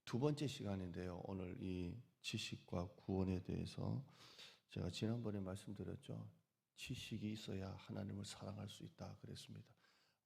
두 번째 시간인데요. 오늘 이 지식과 구원에 대해서 제가 지난번에 말씀드렸죠. 지식이 있어야 하나님을 사랑할 수 있다 그랬습니다.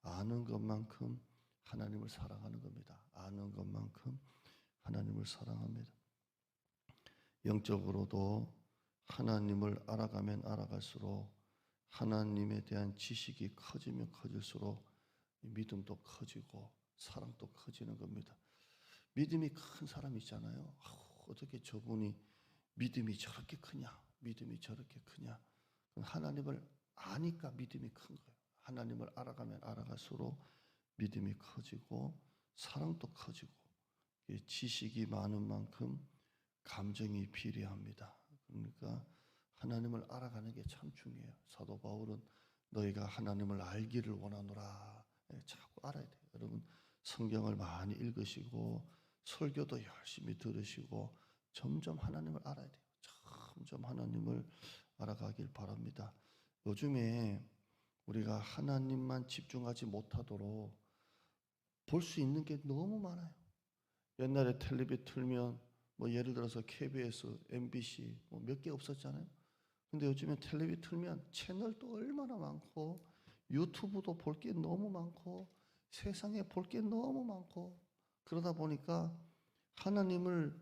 아는 것만큼 하나님을 사랑하는 겁니다. 아는 것만큼 하나님을 사랑합니다. 영적으로도 하나님을 알아가면 알아갈수록 하나님에 대한 지식이 커지면 커질수록 믿음도 커지고 사랑도 커지는 겁니다. 믿음이 큰 사람 있잖아요. 어떻게 저분이 믿음이 저렇게 크냐? 믿음이 저렇게 크냐? 하나님을 아니까 믿음이 큰 거예요. 하나님을 알아가면 알아갈수록 믿음이 커지고 사랑도 커지고 지식이 많은 만큼 감정이 비례합니다. 그러니까 하나님을 알아가는 게 참 중요해요. 사도 바울은 너희가 하나님을 알기를 원하노라. 자꾸 알아야 돼요. 여러분 성경을 많이 읽으시고 설교도 열심히 들으시고 점점 하나님을 알아야 돼요. 점점 하나님을 알아가길 바랍니다. 요즘에 우리가 하나님만 집중하지 못하도록 볼 수 있는 게 너무 많아요. 옛날에 텔레비 틀면 뭐 예를 들어서 KBS, MBC 뭐 몇 개 없었잖아요. 근데 요즘에 텔레비 틀면 채널도 얼마나 많고 유튜브도 볼 게 너무 많고 세상에 볼 게 너무 많고 그러다 보니까 하나님을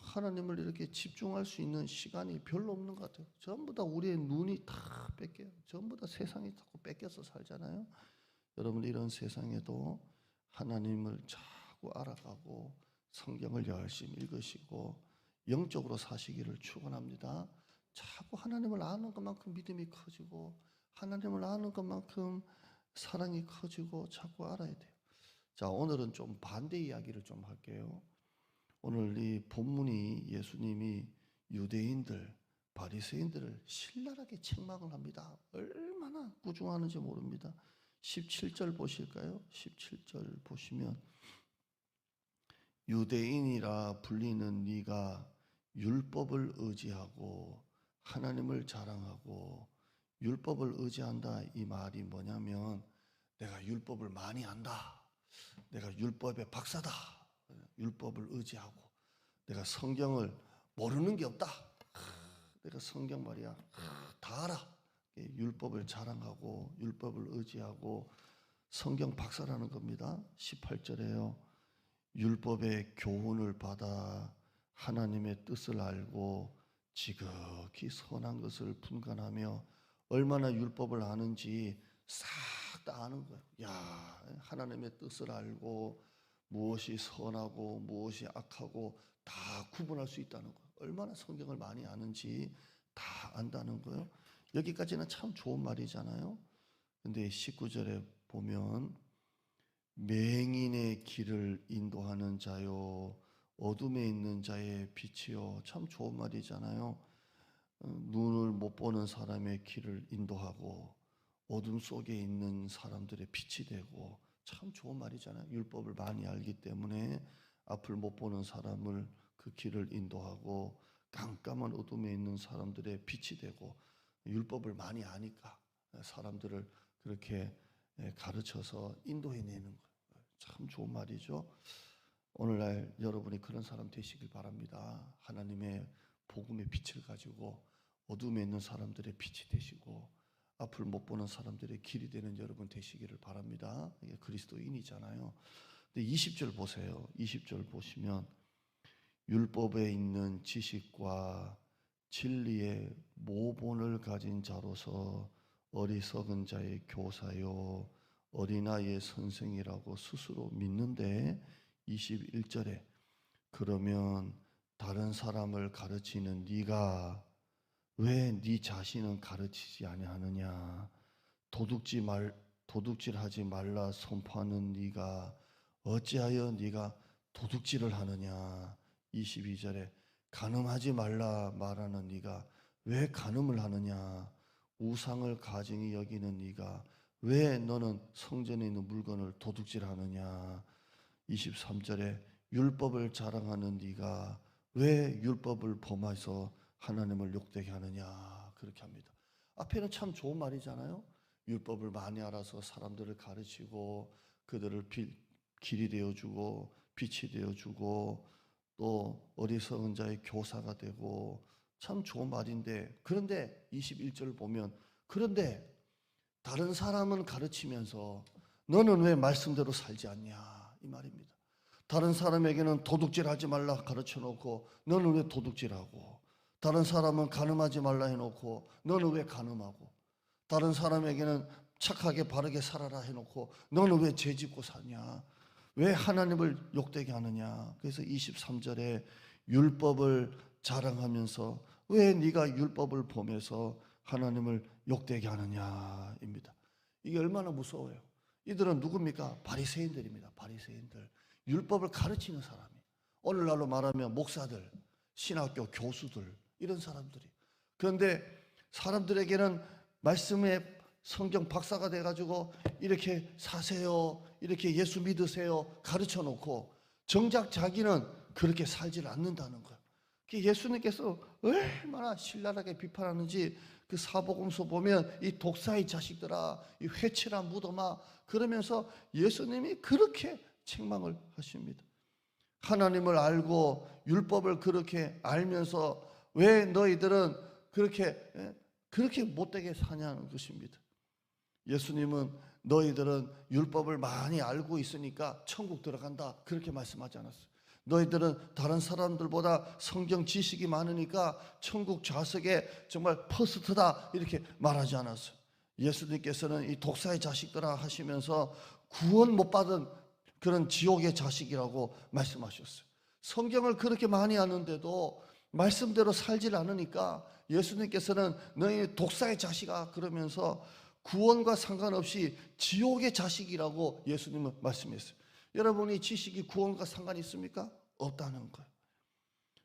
하나님을 이렇게 집중할 수 있는 시간이 별로 없는 것 같아요. 전부 다 우리의 눈이 다 뺏겨요. 전부 다 세상이 자꾸 뺏겨서 살잖아요. 여러분 이런 세상에도 하나님을 자꾸 알아가고 성경을 열심히 읽으시고 영적으로 사시기를 축원합니다. 자꾸 하나님을 아는 것만큼 믿음이 커지고 하나님을 아는 것만큼 사랑이 커지고 자꾸 알아야 돼요. 자, 오늘은 좀 반대 이야기를 좀 할게요. 오늘 이 본문이 예수님이 유대인들, 바리새인들을 신랄하게 책망을 합니다. 얼마나 꾸중하는지 모릅니다. 17절 보실까요? 17절 보시면 유대인이라 불리는 네가 율법을 의지하고 하나님을 자랑하고 율법을 의지한다 이 말이 뭐냐면 내가 율법을 많이 안다. 내가 율법의 박사다. 율법을 의지하고 내가 성경을 모르는 게 없다. 내가 성경 말이야 다 알아. 율법을 자랑하고 율법을 의지하고 성경 박사라는 겁니다. 18절에요. 율법의 교훈을 받아 하나님의 뜻을 알고 지극히 선한 것을 분간하며 얼마나 율법을 아는지 싹 다 아는 거예요. 야, 하나님의 뜻을 알고 무엇이 선하고 무엇이 악하고 다 구분할 수 있다는 거예요. 얼마나 성경을 많이 아는지 다 안다는 거예요. 여기까지는 참 좋은 말이잖아요. 근데 19절에 보면 맹인의 길을 인도하는 자요 어둠에 있는 자의 빛이요. 참 좋은 말이잖아요. 눈을 못 보는 사람의 길을 인도하고 어둠 속에 있는 사람들의 빛이 되고 참 좋은 말이잖아요. 율법을 많이 알기 때문에 앞을 못 보는 사람을 그 길을 인도하고 깜깜한 어둠에 있는 사람들의 빛이 되고 율법을 많이 아니까 사람들을 그렇게 가르쳐서 인도해내는 거예요. 참 좋은 말이죠. 오늘날 여러분이 그런 사람 되시길 바랍니다. 하나님의 복음의 빛을 가지고 어둠에 있는 사람들의 빛이 되시고 앞을 못 보는 사람들의 길이 되는 여러분 되시기를 바랍니다. 이게 그리스도인이잖아요. 근데 20절 보세요. 20절 보시면 율법에 있는 지식과 진리의 모본을 가진 자로서 어리석은 자의 교사요 어린아이의 선생이라고 스스로 믿는데 21절에 그러면 다른 사람을 가르치는 네가 왜 네 자신은 가르치지 아니하느냐? 도둑질하지 말라 선포하는 네가 어찌하여 네가 도둑질을 하느냐? 22절에 간음하지 말라 말하는 네가 왜 간음을 하느냐? 우상을 가증히 여기는 네가 왜 너는 성전에 있는 물건을 도둑질하느냐? 23절에 율법을 자랑하는 네가 왜 율법을 범해서 하나님을 욕되게 하느냐 그렇게 합니다. 앞에는 참 좋은 말이잖아요. 율법을 많이 알아서 사람들을 가르치고 그들을 길이 되어주고 빛이 되어주고 또 어리석은 자의 교사가 되고 참 좋은 말인데, 그런데 21절 보면 그런데 다른 사람은 가르치면서 너는 왜 말씀대로 살지 않냐 이 말입니다. 다른 사람에게는 도둑질하지 말라 가르쳐 놓고 너는 왜 도둑질하고, 다른 사람은 간음하지 말라 해놓고 너는 왜 간음하고, 다른 사람에게는 착하게 바르게 살아라 해놓고 너는 왜 죄짓고 사냐, 왜 하나님을 욕되게 하느냐. 그래서 23절에 율법을 자랑하면서 왜 네가 율법을 범해서 하나님을 욕되게 하느냐입니다. 이게 얼마나 무서워요. 이들은 누굽니까? 바리새인들입니다. 바리새인들, 율법을 가르치는 사람이, 오늘날로 말하면 목사들, 신학교 교수들, 이런 사람들이. 그런데 사람들에게는 말씀의 성경 박사가 돼가지고 이렇게 사세요, 이렇게 예수 믿으세요 가르쳐 놓고 정작 자기는 그렇게 살질 않는다는 거예요. 예수님께서 얼마나 신랄하게 비판하는지 그 사복음서 보면 이 독사의 자식들아, 이 회칠한 무덤아, 그러면서 예수님이 그렇게 책망을 하십니다. 하나님을 알고 율법을 그렇게 알면서 왜 너희들은 그렇게 못되게 사냐는 것입니다. 예수님은 너희들은 율법을 많이 알고 있으니까 천국 들어간다 그렇게 말씀하지 않았어요. 너희들은 다른 사람들보다 성경 지식이 많으니까 천국 좌석에 정말 퍼스트다 이렇게 말하지 않았어요. 예수님께서는 이 독사의 자식들아 하시면서 구원 못 받은 그런 지옥의 자식이라고 말씀하셨어요. 성경을 그렇게 많이 아는데도 말씀대로 살질 않으니까 예수님께서는 너희 독사의 자식아 그러면서 구원과 상관없이 지옥의 자식이라고 예수님은 말씀했어요. 여러분이 지식이 구원과 상관이 있습니까? 없다는 거예요.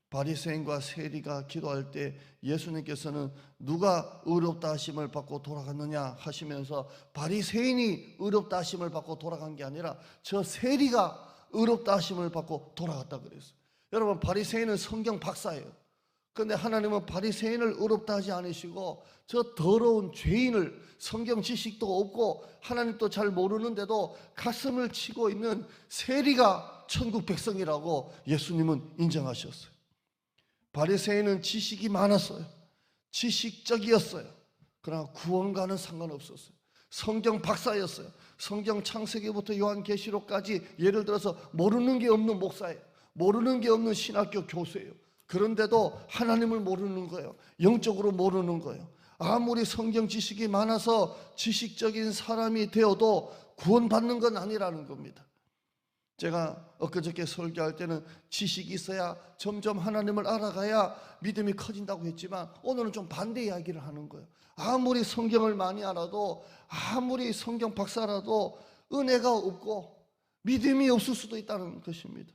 바리새인과 세리가 기도할 때 예수님께서는 누가 의롭다 하심을 받고 돌아갔느냐 하시면서 바리새인이 의롭다 하심을 받고 돌아간 게 아니라 저 세리가 의롭다 하심을 받고 돌아갔다 그랬어요. 여러분, 바리새인은 성경 박사예요. 그런데 하나님은 바리새인을 의롭다 하지 않으시고 저 더러운 죄인을, 성경 지식도 없고 하나님도 잘 모르는데도 가슴을 치고 있는 세리가 천국 백성이라고 예수님은 인정하셨어요. 바리새인은 지식이 많았어요. 지식적이었어요. 그러나 구원과는 상관없었어요. 성경 박사였어요. 성경 창세기부터 요한계시록까지 예를 들어서 모르는 게 없는 목사예요. 모르는 게 없는 신학교 교수예요. 그런데도 하나님을 모르는 거예요. 영적으로 모르는 거예요. 아무리 성경 지식이 많아서 지식적인 사람이 되어도 구원받는 건 아니라는 겁니다. 제가 엊그저께 설교할 때는 지식이 있어야 점점 하나님을 알아가야 믿음이 커진다고 했지만 오늘은 좀 반대 이야기를 하는 거예요. 아무리 성경을 많이 알아도, 아무리 성경 박사라도 은혜가 없고 믿음이 없을 수도 있다는 것입니다.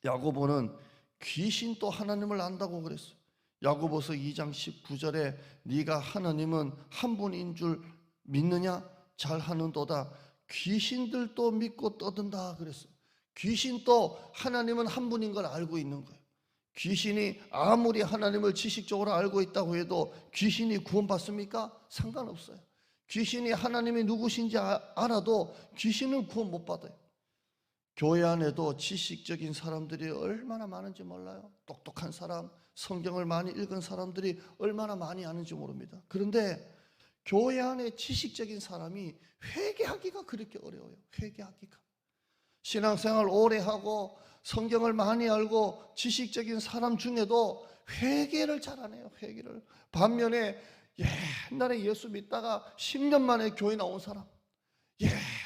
야고보는 귀신도 하나님을 안다고 그랬어요. 야고보서 2장 19절에 네가 하나님은 한 분인 줄 믿느냐? 잘하는도다. 귀신들도 믿고 떠든다 그랬어요. 귀신도 하나님은 한 분인 걸 알고 있는 거예요. 귀신이 아무리 하나님을 지식적으로 알고 있다고 해도 귀신이 구원받습니까? 상관없어요. 귀신이 하나님이 누구신지 알아도 귀신은 구원 못 받아요. 교회 안에도 지식적인 사람들이 얼마나 많은지 몰라요. 똑똑한 사람, 성경을 많이 읽은 사람들이 얼마나 많이 아는지 모릅니다. 그런데 교회 안에 지식적인 사람이 회개하기가 그렇게 어려워요. 회개하기가. 신앙생활 오래 하고 성경을 많이 알고 지식적인 사람 중에도 회개를 잘 안 해요. 회개를. 반면에 옛날에 예수 믿다가 10년 만에 교회 나온 사람,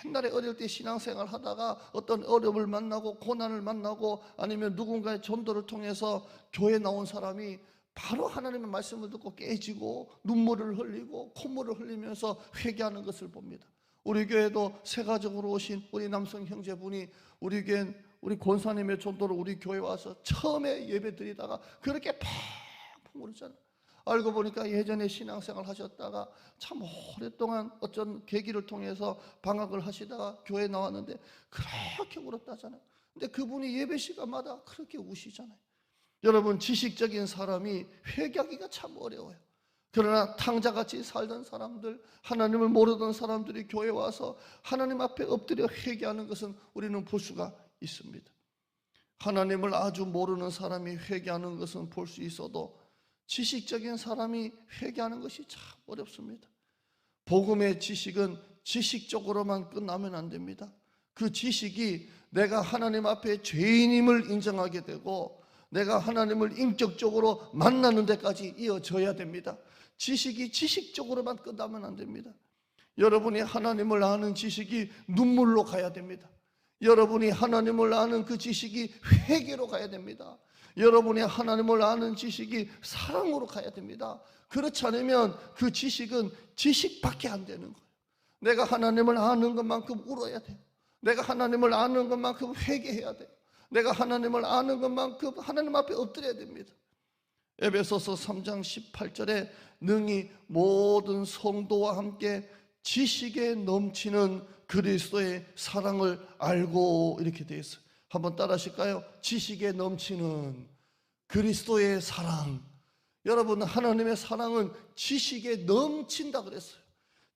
옛날에 어릴 때 신앙생활 하다가 어떤 어려움을 만나고 고난을 만나고 아니면 누군가의 전도를 통해서 교회 나온 사람이 바로 하나님의 말씀을 듣고 깨지고 눈물을 흘리고 콧물을 흘리면서 회개하는 것을 봅니다. 우리 교회도 세가족으로 오신 우리 남성 형제분이 우리 교회 우리 권사님의 전도로 우리 교회 와서 처음에 예배 드리다가 그렇게 펑펑 울었잖아요. 알고 보니까 예전에 신앙생활 하셨다가 참 오랫동안 어쩐 계기를 통해서 방학을 하시다가 교회 나왔는데 그렇게 울었다잖아요. 근데 그분이 예배 시간마다 그렇게 우시잖아요. 여러분, 지식적인 사람이 회개하기가 참 어려워요. 그러나 탕자같이 살던 사람들, 하나님을 모르던 사람들이 교회 와서 하나님 앞에 엎드려 회개하는 것은 우리는 볼 수가 있습니다. 하나님을 아주 모르는 사람이 회개하는 것은 볼 수 있어도 지식적인 사람이 회개하는 것이 참 어렵습니다. 복음의 지식은 지식적으로만 끝나면 안 됩니다. 그 지식이 내가 하나님 앞에 죄인임을 인정하게 되고 내가 하나님을 인격적으로 만나는 데까지 이어져야 됩니다. 지식이 지식적으로만 끝나면 안 됩니다. 여러분이 하나님을 아는 지식이 눈물로 가야 됩니다. 여러분이 하나님을 아는 그 지식이 회개로 가야 됩니다. 여러분이 하나님을 아는 지식이 사랑으로 가야 됩니다. 그렇지 않으면 그 지식은 지식밖에 안 되는 거예요. 내가 하나님을 아는 것만큼 울어야 돼요. 내가 하나님을 아는 것만큼 회개해야 돼요. 내가 하나님을 아는 것만큼 하나님 앞에 엎드려야 됩니다. 에베소서 3장 18절에 능히 모든 성도와 함께 지식에 넘치는 그리스도의 사랑을 알고, 이렇게 되어 있어요. 한번 따라 하실까요? 지식에 넘치는 그리스도의 사랑. 여러분, 하나님의 사랑은 지식에 넘친다 그랬어요.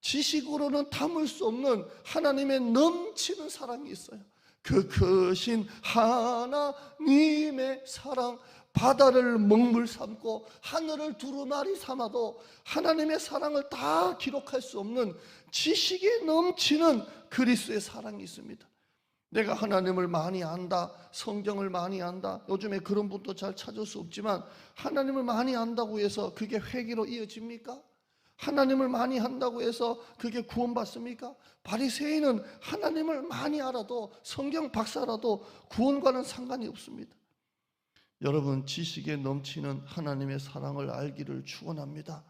지식으로는 담을 수 없는 하나님의 넘치는 사랑이 있어요. 그 크신 하나님의 사랑, 바다를 먹물 삼고 하늘을 두루마리 삼아도 하나님의 사랑을 다 기록할 수 없는 지식에 넘치는 그리스도의 사랑이 있습니다. 내가 하나님을 많이 안다, 성경을 많이 안다, 요즘에 그런 분도 잘 찾을 수 없지만 하나님을 많이 안다고 해서 그게 회개로 이어집니까? 하나님을 많이 한다고 해서 그게 구원받습니까? 바리새인은 하나님을 많이 알아도, 성경 박사라도 구원과는 상관이 없습니다. 여러분, 지식에 넘치는 하나님의 사랑을 알기를 축원합니다.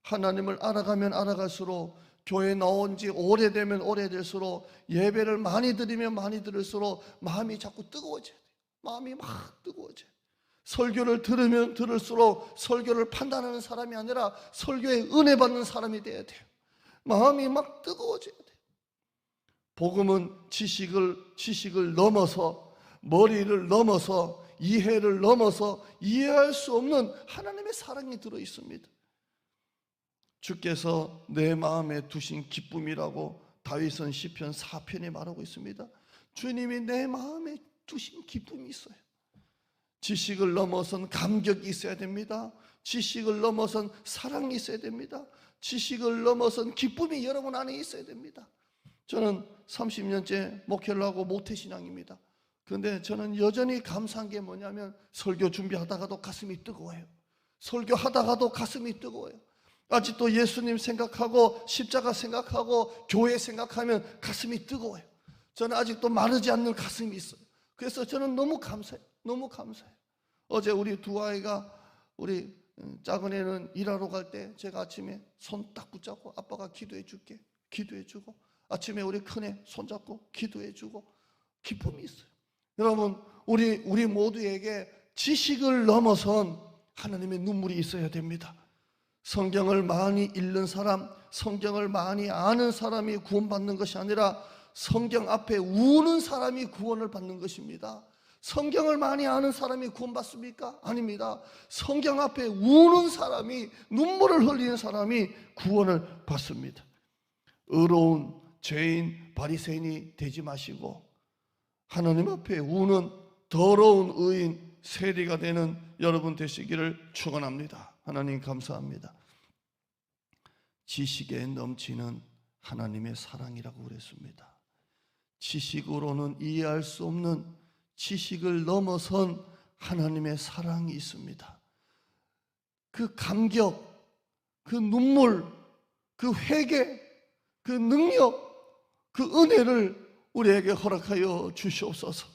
하나님을 알아가면 알아갈수록, 교회 나온 지 오래되면 오래될수록, 예배를 많이 드리면 많이 들을수록 마음이 자꾸 뜨거워져야 돼요. 마음이 막 뜨거워져요. 설교를 들으면 들을수록 설교를 판단하는 사람이 아니라 설교에 은혜 받는 사람이 돼야 돼요. 마음이 막 뜨거워져야 돼요. 복음은 지식을 넘어서, 머리를 넘어서, 이해를 넘어서 이해할 수 없는 하나님의 사랑이 들어 있습니다. 주께서 내 마음에 두신 기쁨이라고 다윗은 시편 4편에 말하고 있습니다. 주님이 내 마음에 두신 기쁨이 있어요. 지식을 넘어선 감격이 있어야 됩니다. 지식을 넘어선 사랑이 있어야 됩니다. 지식을 넘어선 기쁨이 여러분 안에 있어야 됩니다. 저는 30년째 목회를 하고 모태신앙입니다. 그런데 저는 여전히 감사한 게 뭐냐면, 설교 준비하다가도 가슴이 뜨거워요. 설교하다가도 가슴이 뜨거워요. 아직도 예수님 생각하고 십자가 생각하고 교회 생각하면 가슴이 뜨거워요. 저는 아직도 마르지 않는 가슴이 있어요. 그래서 저는 너무 감사해요. 너무 감사해요. 어제 우리 두 아이가, 우리 작은 애는 일하러 갈 때 제가 아침에 손 딱 붙잡고 아빠가 기도해 줄게, 기도해 주고, 아침에 우리 큰애 손잡고 기도해 주고, 기쁨이 있어요. 여러분, 우리 모두에게 지식을 넘어선 하나님의 눈물이 있어야 됩니다. 성경을 많이 읽는 사람, 성경을 많이 아는 사람이 구원받는 것이 아니라 성경 앞에 우는 사람이 구원을 받는 것입니다. 성경을 많이 아는 사람이 구원받습니까? 아닙니다. 성경 앞에 우는 사람이, 눈물을 흘리는 사람이 구원을 받습니다. 의로운 죄인 바리새인이 되지 마시고 하나님 앞에 우는 더러운 의인, 세리가 되는 여러분 되시기를 축원합니다. 하나님 감사합니다. 지식에 넘치는 하나님의 사랑이라고 그랬습니다. 지식으로는 이해할 수 없는, 지식을 넘어선 하나님의 사랑이 있습니다. 그 감격, 그 눈물, 그 회개, 그 능력, 그 은혜를 우리에게 허락하여 주시옵소서.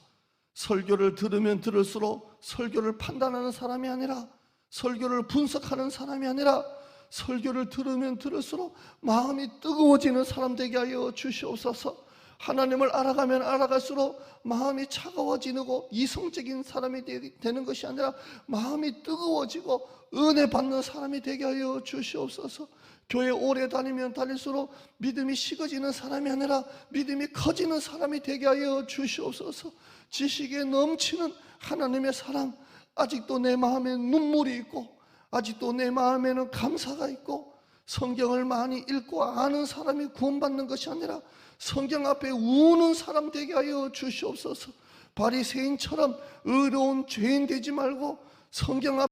설교를 들으면 들을수록 설교를 판단하는 사람이 아니라, 설교를 분석하는 사람이 아니라, 설교를 들으면 들을수록 마음이 뜨거워지는 사람 되게 하여 주시옵소서. 하나님을 알아가면 알아갈수록 마음이 차가워지고 이성적인 사람이 되는 것이 아니라 마음이 뜨거워지고 은혜 받는 사람이 되게 하여 주시옵소서. 교회 오래 다니면 다닐수록 믿음이 식어지는 사람이 아니라 믿음이 커지는 사람이 되게 하여 주시옵소서. 지식에 넘치는 하나님의 사랑, 아직도 내 마음에 눈물이 있고, 아직도 내 마음에는 감사가 있고, 성경을 많이 읽고 아는 사람이 구원받는 것이 아니라 성경 앞에 우는 사람 되게 하여 주시옵소서. 바리새인처럼 의로운 죄인 되지 말고 성경 앞